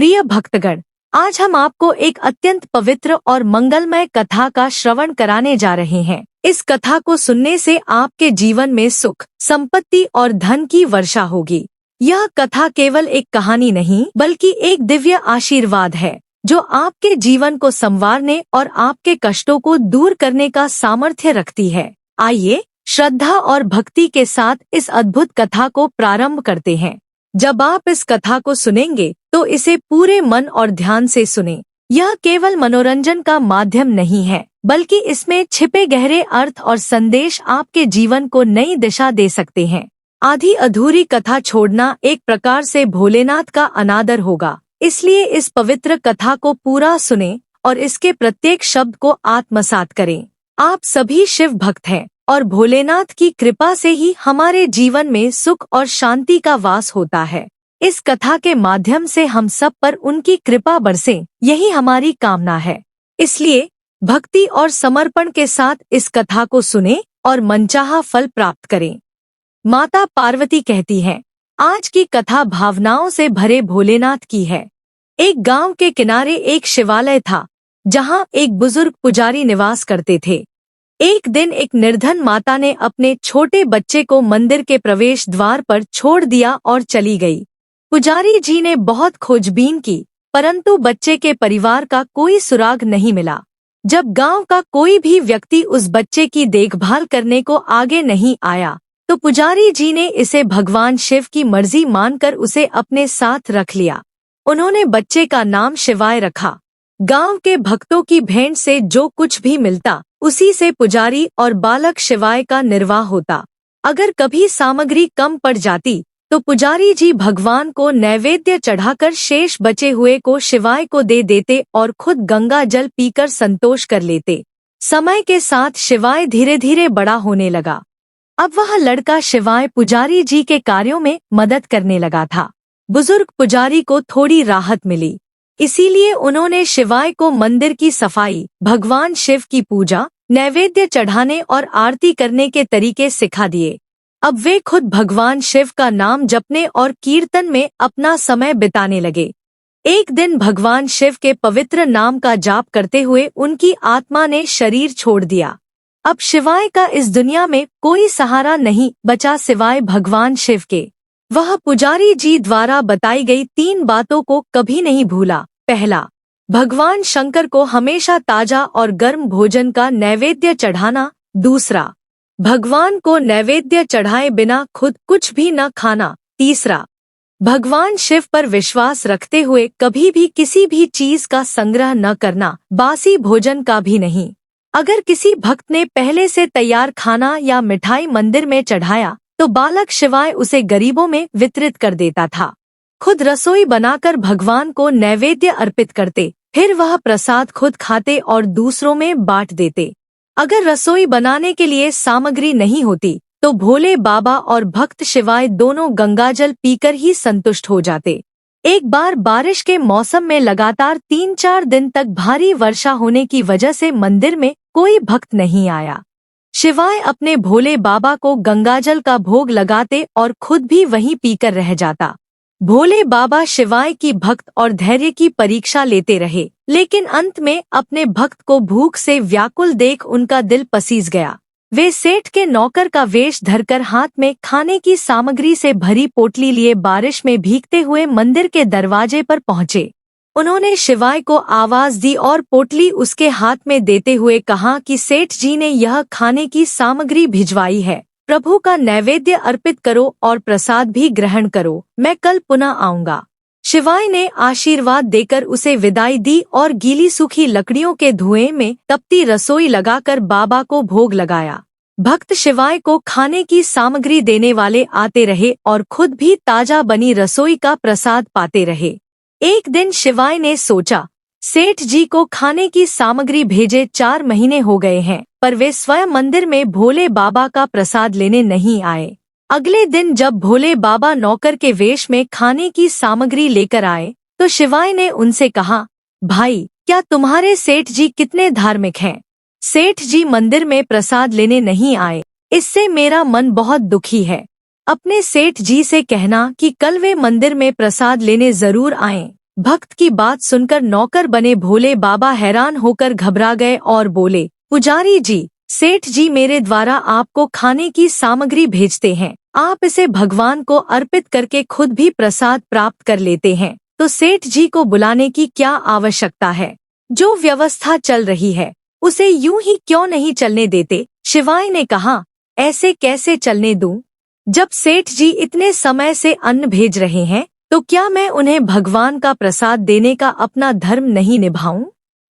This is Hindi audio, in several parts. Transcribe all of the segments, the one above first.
प्रिय भक्तगण, आज हम आपको एक अत्यंत पवित्र और मंगलमय कथा का श्रवण कराने जा रहे हैं। इस कथा को सुनने से आपके जीवन में सुख, संपत्ति और धन की वर्षा होगी। यह कथा केवल एक कहानी नहीं बल्कि एक दिव्य आशीर्वाद है जो आपके जीवन को संवारने और आपके कष्टों को दूर करने का सामर्थ्य रखती है। आइए श्रद्धा और भक्ति के साथ इस अद्भुत कथा को प्रारंभ करते हैं। जब आप इस कथा को सुनेंगे तो इसे पूरे मन और ध्यान से सुनें। यह केवल मनोरंजन का माध्यम नहीं है बल्कि इसमें छिपे गहरे अर्थ और संदेश आपके जीवन को नई दिशा दे सकते हैं। आधी अधूरी कथा छोड़ना एक प्रकार से भोलेनाथ का अनादर होगा, इसलिए इस पवित्र कथा को पूरा सुनें और इसके प्रत्येक शब्द को आत्मसात करें। आप सभी शिव भक्त हैं और भोलेनाथ की कृपा से ही हमारे जीवन में सुख और शांति का वास होता है। इस कथा के माध्यम से हम सब पर उनकी कृपा बरसे, यही हमारी कामना है। इसलिए भक्ति और समर्पण के साथ इस कथा को सुनें और मनचाहा फल प्राप्त करें। माता पार्वती कहती हैं, आज की कथा भावनाओं से भरे भोलेनाथ की है। एक गांव के किनारे एक शिवालय था जहां एक बुजुर्ग पुजारी निवास करते थे। एक दिन एक निर्धन माता ने अपने छोटे बच्चे को मंदिर के प्रवेश द्वार पर छोड़ दिया और चली गई। पुजारी जी ने बहुत खोजबीन की, परंतु बच्चे के परिवार का कोई सुराग नहीं मिला। जब गांव का कोई भी व्यक्ति उस बच्चे की देखभाल करने को आगे नहीं आया, तो पुजारी जी ने इसे भगवान शिव की मर्जी मानकर उसे अपने साथ रख लिया। उन्होंने बच्चे का नाम शिवाय रखा। गांव के भक्तों की भेंट से जो कुछ भी मिलता, उसी से पुजारी और बालक शिवाय का निर्वाह होता। अगर कभी सामग्री कम पड़ जाती तो पुजारी जी भगवान को नैवेद्य चढ़ाकर शेष बचे हुए को शिवाय को दे देते और खुद गंगा जल पीकर संतोष कर लेते। समय के साथ शिवाय धीरे धीरे बड़ा होने लगा। अब वह लड़का शिवाय पुजारी जी के कार्यों में मदद करने लगा था। बुजुर्ग पुजारी को थोड़ी राहत मिली, इसीलिए उन्होंने शिवाय को मंदिर की सफाई, भगवान शिव की पूजा, नैवेद्य चढ़ाने और आरती करने के तरीके सिखा दिए। अब वे खुद भगवान शिव का नाम जपने और कीर्तन में अपना समय बिताने लगे। एक दिन भगवान शिव के पवित्र नाम का जाप करते हुए उनकी आत्मा ने शरीर छोड़ दिया। अब शिवाय का इस दुनिया में कोई सहारा नहीं बचा सिवाय भगवान शिव के। वह पुजारी जी द्वारा बताई गई 3 बातों को कभी नहीं भूला। पहला, भगवान शंकर को हमेशा ताजा और गर्म भोजन का नैवेद्य चढ़ाना। दूसरा, भगवान को नैवेद्य चढ़ाए बिना खुद कुछ भी न खाना। तीसरा, भगवान शिव पर विश्वास रखते हुए कभी भी किसी भी चीज का संग्रह न करना, बासी भोजन का भी नहीं। अगर किसी भक्त ने पहले से तैयार खाना या मिठाई मंदिर में चढ़ाया तो बालक शिवाय उसे गरीबों में वितरित कर देता था। खुद रसोई बनाकर भगवान को नैवेद्य अर्पित करते, फिर वह प्रसाद खुद खाते और दूसरों में बांट देते। अगर रसोई बनाने के लिए सामग्री नहीं होती तो भोले बाबा और भक्त शिवाय दोनों गंगाजल पीकर ही संतुष्ट हो जाते। एक बार बारिश के मौसम में लगातार 3-4 दिन तक भारी वर्षा होने की वजह से मंदिर में कोई भक्त नहीं आया। शिवाय अपने भोले बाबा को गंगाजल का भोग लगाते और खुद भी वहीं पीकर रह जाता। भोले बाबा शिवाय की भक्त और धैर्य की परीक्षा लेते रहे, लेकिन अंत में अपने भक्त को भूख से व्याकुल देख उनका दिल पसीज गया। वे सेठ के नौकर का वेश धरकर हाथ में खाने की सामग्री से भरी पोटली लिए बारिश में भीगते हुए मंदिर के दरवाजे पर पहुंचे। उन्होंने शिवाय को आवाज दी और पोटली उसके हाथ में देते हुए कहा कि सेठ जी ने यह खाने की सामग्री भिजवाई है, प्रभु का नैवेद्य अर्पित करो और प्रसाद भी ग्रहण करो, मैं कल पुनः आऊंगा। शिवाय ने आशीर्वाद देकर उसे विदाई दी और गीली सूखी लकड़ियों के धुएं में तपती रसोई लगाकर बाबा को भोग लगाया। भक्त शिवाय को खाने की सामग्री देने वाले आते रहे और खुद भी ताजा बनी रसोई का प्रसाद पाते रहे। एक दिन शिवाय ने सोचा, सेठ जी को खाने की सामग्री भेजे 4 महीने हो गए हैं, पर वे स्वयं मंदिर में भोले बाबा का प्रसाद लेने नहीं आए। अगले दिन जब भोले बाबा नौकर के वेश में खाने की सामग्री लेकर आए तो शिवाय ने उनसे कहा, भाई, क्या तुम्हारे सेठ जी कितने धार्मिक हैं? सेठ जी मंदिर में प्रसाद लेने नहीं आए, इससे मेरा मन बहुत दुखी है। अपने सेठ जी से कहना कि कल वे मंदिर में प्रसाद लेने जरूर आएं। भक्त की बात सुनकर नौकर बने भोले बाबा हैरान होकर घबरा गए और बोले, पुजारी जी, सेठ जी मेरे द्वारा आपको खाने की सामग्री भेजते हैं। आप इसे भगवान को अर्पित करके खुद भी प्रसाद प्राप्त कर लेते हैं, तो सेठ जी को बुलाने की क्या आवश्यकता है? जो व्यवस्था चल रही है उसे यूं ही क्यों नहीं चलने देते? शिवाय ने कहा, ऐसे कैसे चलने दूं? जब सेठ जी इतने समय से अन्न भेज रहे हैं तो क्या मैं उन्हें भगवान का प्रसाद देने का अपना धर्म नहीं निभाऊं?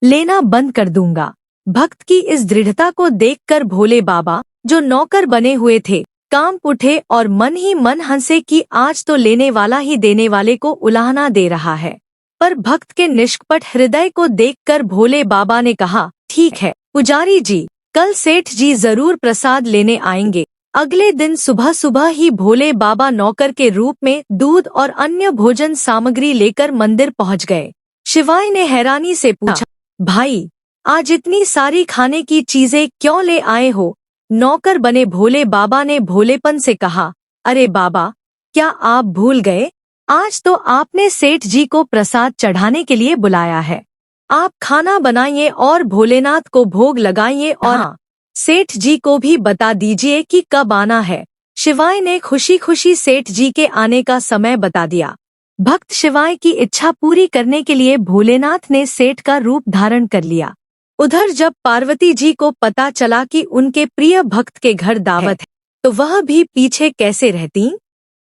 लेना बंद कर दूंगा। भक्त की इस दृढ़ता को देखकर भोले बाबा, जो नौकर बने हुए थे, कांप उठे और मन ही मन हंसे कि आज तो लेने वाला ही देने वाले को उलाहना दे रहा है। पर भक्त के निष्कपट हृदय को देखकर भोले बाबा ने कहा, ठीक है पुजारी जी, कल सेठ जी जरूर प्रसाद लेने आएंगे। अगले दिन सुबह सुबह ही भोले बाबा नौकर के रूप में दूध और अन्य भोजन सामग्री लेकर मंदिर पहुंच गए। शिवाय ने हैरानी से पूछा, भाई आज इतनी सारी खाने की चीजें क्यों ले आए हो? नौकर बने भोले बाबा ने भोलेपन से कहा, अरे बाबा, क्या आप भूल गए? आज तो आपने सेठ जी को प्रसाद चढ़ाने के लिए बुलाया है। आप खाना बनाइए और भोलेनाथ को भोग लगाइए और हाँ, सेठ जी को भी बता दीजिए कि कब आना है। शिवाय ने खुशी खुशी सेठ जी के आने का समय बता दिया। भक्त शिवाय की इच्छा पूरी करने के लिए भोलेनाथ ने सेठ का रूप धारण कर लिया। उधर जब पार्वती जी को पता चला कि उनके प्रिय भक्त के घर दावत है, तो वह भी पीछे कैसे रहती।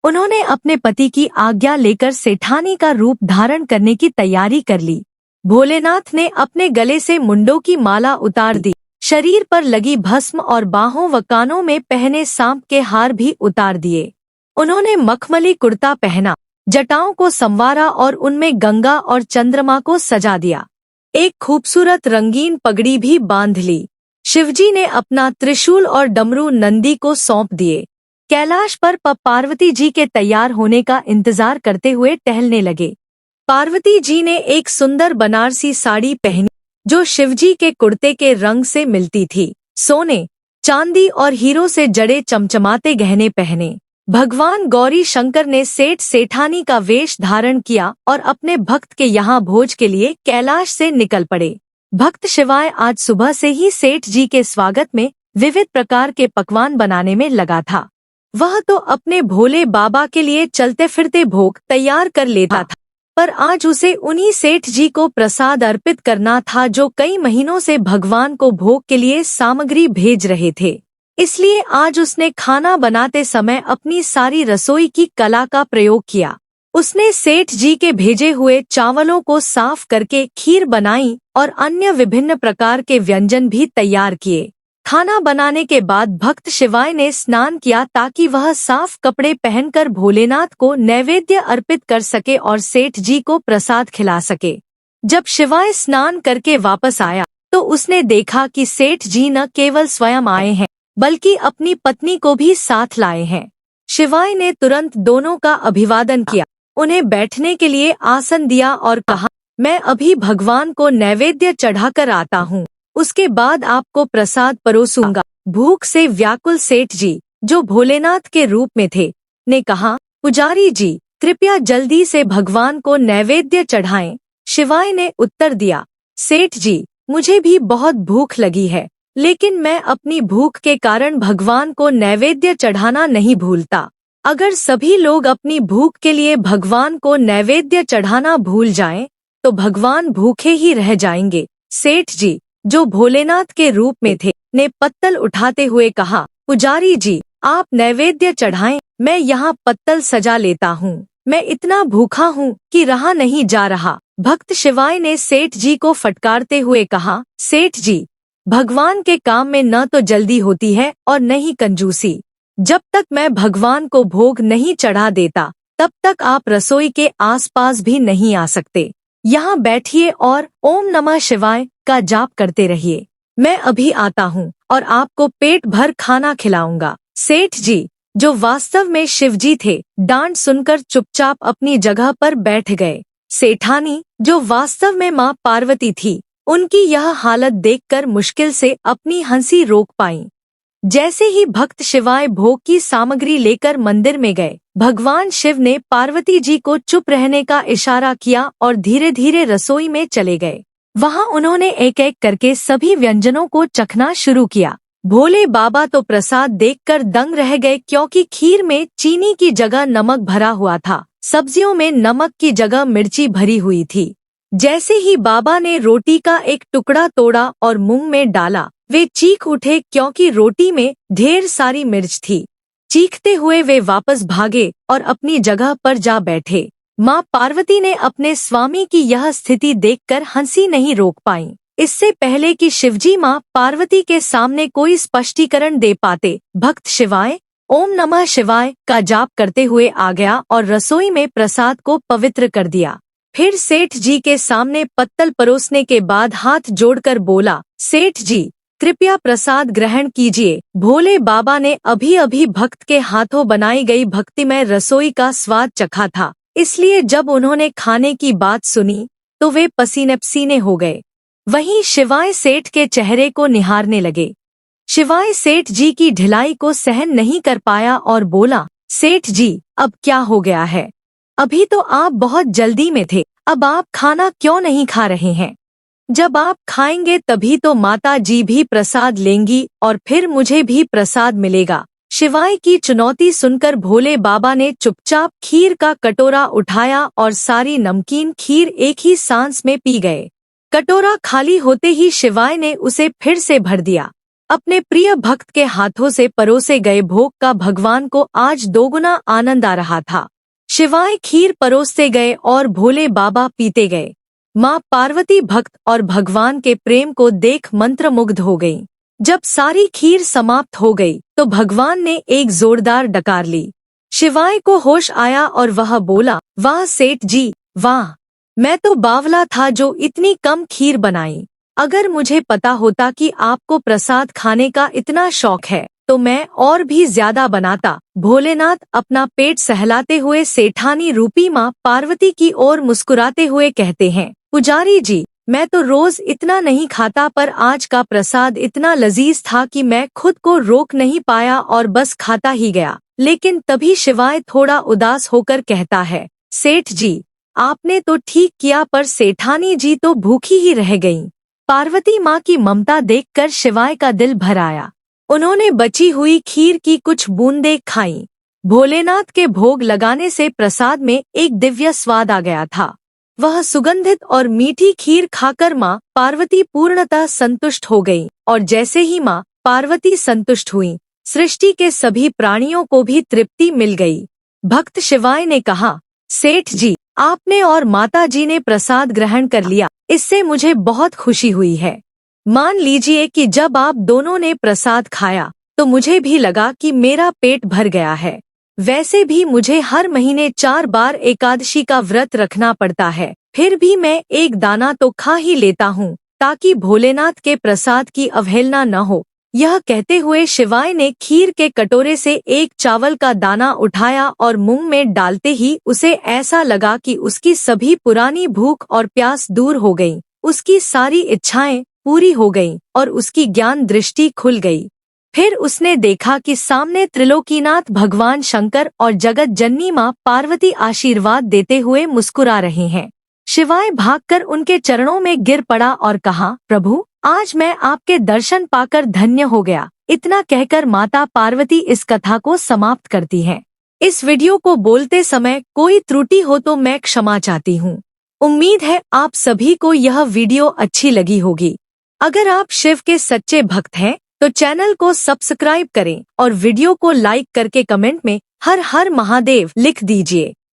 उन्होंने अपने पति की आज्ञा लेकर सेठानी का रूप धारण करने की तैयारी कर ली। भोलेनाथ ने अपने गले से मुंडों की माला उतार दी, शरीर पर लगी भस्म और बाहों व कानों में पहने सांप के हार भी उतार दिए। उन्होंने मखमली कुर्ता पहना, जटाओं को संवारा और उनमें गंगा और चंद्रमा को सजा दिया। एक खूबसूरत रंगीन पगड़ी भी बांध ली। शिवजी ने अपना त्रिशूल और डमरू नंदी को सौंप दिए। कैलाश पर पार्वती जी के तैयार होने का इंतजार करते हुए टहलने लगे। पार्वती जी ने एक सुंदर बनारसी साड़ी पहनी जो शिवजी के कुर्ते के रंग से मिलती थी। सोने, चांदी और हीरो से जड़े चमचमाते गहने पहने भगवान गौरी शंकर ने सेठ सेठानी का वेश धारण किया और अपने भक्त के यहाँ भोज के लिए कैलाश से निकल पड़े। भक्त शिवाय आज सुबह से ही सेठ जी के स्वागत में विविध प्रकार के पकवान बनाने में लगा था। वह तो अपने भोले बाबा के लिए चलते फिरते भोग तैयार कर लेता था, पर आज उसे उन्हीं सेठ जी को प्रसाद अर्पित करना था जो कई महीनों से भगवान को भोग के लिए सामग्री भेज रहे थे। इसलिए आज उसने खाना बनाते समय अपनी सारी रसोई की कला का प्रयोग किया। उसने सेठ जी के भेजे हुए चावलों को साफ करके खीर बनाई और अन्य विभिन्न प्रकार के व्यंजन भी तैयार किए। खाना बनाने के बाद भक्त शिवाय ने स्नान किया ताकि वह साफ कपड़े पहनकर भोलेनाथ को नैवेद्य अर्पित कर सके और सेठ जी को प्रसाद खिला सके। जब शिवाय स्नान करके वापस आया तो उसने देखा कि सेठ जी न केवल स्वयं आए हैं बल्कि अपनी पत्नी को भी साथ लाए हैं। शिवाय ने तुरंत दोनों का अभिवादन किया, उन्हें बैठने के लिए आसन दिया और कहा, मैं अभी भगवान को नैवेद्य चढ़ाकर आता हूँ, उसके बाद आपको प्रसाद परोसूंगा। भूख से व्याकुल सेठ जी, जो भोलेनाथ के रूप में थे, ने कहा, पुजारी जी कृपया जल्दी से भगवान को नैवेद्य चढ़ाएं। शिवाय ने उत्तर दिया, सेठ जी मुझे भी बहुत भूख लगी है, लेकिन मैं अपनी भूख के कारण भगवान को नैवेद्य चढ़ाना नहीं भूलता। अगर सभी लोग अपनी भूख के लिए भगवान को नैवेद्य चढ़ाना भूल जाएं, तो भगवान भूखे ही रह जाएंगे। सेठ जी, जो भोलेनाथ के रूप में थे, ने पत्तल उठाते हुए कहा, पुजारी जी आप नैवेद्य चढ़ाएं, मैं यहाँ पत्तल सजा लेता हूँ। मैं इतना भूखा हूँ कि रहा नहीं जा रहा। भक्त शिवाय ने सेठ जी को फटकारते हुए कहा, सेठ जी भगवान के काम में न तो जल्दी होती है और न ही कंजूसी। जब तक मैं भगवान को भोग नहीं चढ़ा देता तब तक आप रसोई के आसपास भी नहीं आ सकते। यहाँ बैठिए और ओम नमः शिवाय का जाप करते रहिए। मैं अभी आता हूँ और आपको पेट भर खाना खिलाऊंगा। सेठ जी, जो वास्तव में शिवजी थे, डांट सुनकर चुपचाप अपनी जगह पर बैठ गए। सेठानी, जो वास्तव में माँ पार्वती थी, उनकी यह हालत देखकर मुश्किल से अपनी हंसी रोक पाई। जैसे ही भक्त शिवाय भोग की सामग्री लेकर मंदिर में गए, भगवान शिव ने पार्वती जी को चुप रहने का इशारा किया और धीरे धीरे रसोई में चले गए। वहां उन्होंने एक एक करके सभी व्यंजनों को चखना शुरू किया। भोले बाबा तो प्रसाद देखकर दंग रह गए, क्योंकि खीर में चीनी की जगह नमक भरा हुआ था, सब्जियों में नमक की जगह मिर्ची भरी हुई थी। जैसे ही बाबा ने रोटी का एक टुकड़ा तोड़ा और मुंह में डाला, वे चीख उठे, क्योंकि रोटी में ढेर सारी मिर्च थी। चीखते हुए वे वापस भागे और अपनी जगह पर जा बैठे। माँ पार्वती ने अपने स्वामी की यह स्थिति देखकर हंसी नहीं रोक पाई। इससे पहले कि शिवजी माँ पार्वती के सामने कोई स्पष्टीकरण दे पाते, भक्त शिवाय ओम नमः शिवाय का जाप करते हुए आ गया और रसोई में प्रसाद को पवित्र कर दिया। फिर सेठ जी के सामने पत्तल परोसने के बाद हाथ जोड़कर बोला, सेठ जी कृपया प्रसाद ग्रहण कीजिए। भोले बाबा ने अभी अभी भक्त के हाथों बनाई गई भक्तिमय रसोई का स्वाद चखा था, इसलिए जब उन्होंने खाने की बात सुनी तो वे पसीने पसीने हो गए। वहीं शिवाय सेठ के चेहरे को निहारने लगे। शिवाय सेठ जी की ढिलाई को सहन नहीं कर पाया और बोला, सेठ जी अब क्या हो गया है? अभी तो आप बहुत जल्दी में थे, अब आप खाना क्यों नहीं खा रहे हैं? जब आप खाएंगे तभी तो माता जी भी प्रसाद लेंगी और फिर मुझे भी प्रसाद मिलेगा। शिवाय की चुनौती सुनकर भोले बाबा ने चुपचाप खीर का कटोरा उठाया और सारी नमकीन खीर एक ही सांस में पी गए। कटोरा खाली होते ही शिवाय ने उसे फिर से भर दिया। अपने प्रिय भक्त के हाथों से परोसे गए भोग का भगवान को आज दोगुना आनंद आ रहा था। शिवाय खीर परोसते गए और भोले बाबा पीते गए। माँ पार्वती भक्त और भगवान के प्रेम को देख मंत्रमुग्ध हो गईं। जब सारी खीर समाप्त हो गई तो भगवान ने एक जोरदार डकार ली। शिवाय को होश आया और वह बोला, वाह सेठ जी वाह, मैं तो बावला था जो इतनी कम खीर बनाई। अगर मुझे पता होता कि आपको प्रसाद खाने का इतना शौक है तो मैं और भी ज्यादा बनाता। भोलेनाथ अपना पेट सहलाते हुए सेठानी रूपी माँ पार्वती की ओर मुस्कुराते हुए कहते हैं, पुजारी जी मैं तो रोज इतना नहीं खाता, पर आज का प्रसाद इतना लजीज था कि मैं खुद को रोक नहीं पाया और बस खाता ही गया। लेकिन तभी शिवाय थोड़ा उदास होकर कहता है, सेठ जी आपने तो ठीक किया, पर सेठानी जी तो भूखी ही रह गईं। पार्वती माँ की ममता देखकर शिवाय का दिल भर आया। उन्होंने बची हुई खीर की कुछ बूंदें खाईं। भोलेनाथ के भोग लगाने से प्रसाद में एक दिव्य स्वाद आ गया था। वह सुगंधित और मीठी खीर खाकर माँ पार्वती पूर्णतः संतुष्ट हो गईं, और जैसे ही माँ पार्वती संतुष्ट हुईं, सृष्टि के सभी प्राणियों को भी तृप्ति मिल गई। भक्त शिवाय ने कहा, सेठ जी आपने और माता जी ने प्रसाद ग्रहण कर लिया, इससे मुझे बहुत खुशी हुई है। मान लीजिए कि जब आप दोनों ने प्रसाद खाया तो मुझे भी लगा कि मेरा पेट भर गया है। वैसे भी मुझे हर महीने 4 बार एकादशी का व्रत रखना पड़ता है, फिर भी मैं एक दाना तो खा ही लेता हूँ ताकि भोलेनाथ के प्रसाद की अवहेलना न हो। यह कहते हुए शिवाय ने खीर के कटोरे से एक चावल का दाना उठाया और मुंह में डालते ही उसे ऐसा लगा कि उसकी सभी पुरानी भूख और प्यास दूर हो गई, उसकी सारी इच्छाएं पूरी हो गईं और उसकी ज्ञान दृष्टि खुल गई। फिर उसने देखा कि सामने त्रिलोकीनाथ भगवान शंकर और जगत जननी माँ पार्वती आशीर्वाद देते हुए मुस्कुरा रहे हैं। शिवाय भागकर उनके चरणों में गिर पड़ा और कहा, प्रभु आज मैं आपके दर्शन पाकर धन्य हो गया। इतना कहकर माता पार्वती इस कथा को समाप्त करती हैं। इस वीडियो को बोलते समय कोई त्रुटि हो तो मैं क्षमा चाहती हूँ। उम्मीद है आप सभी को यह वीडियो अच्छी लगी होगी। अगर आप शिव के सच्चे भक्त हैं तो चैनल को सब्सक्राइब करें और वीडियो को लाइक करके कमेंट में हर हर महादेव लिख दीजिए।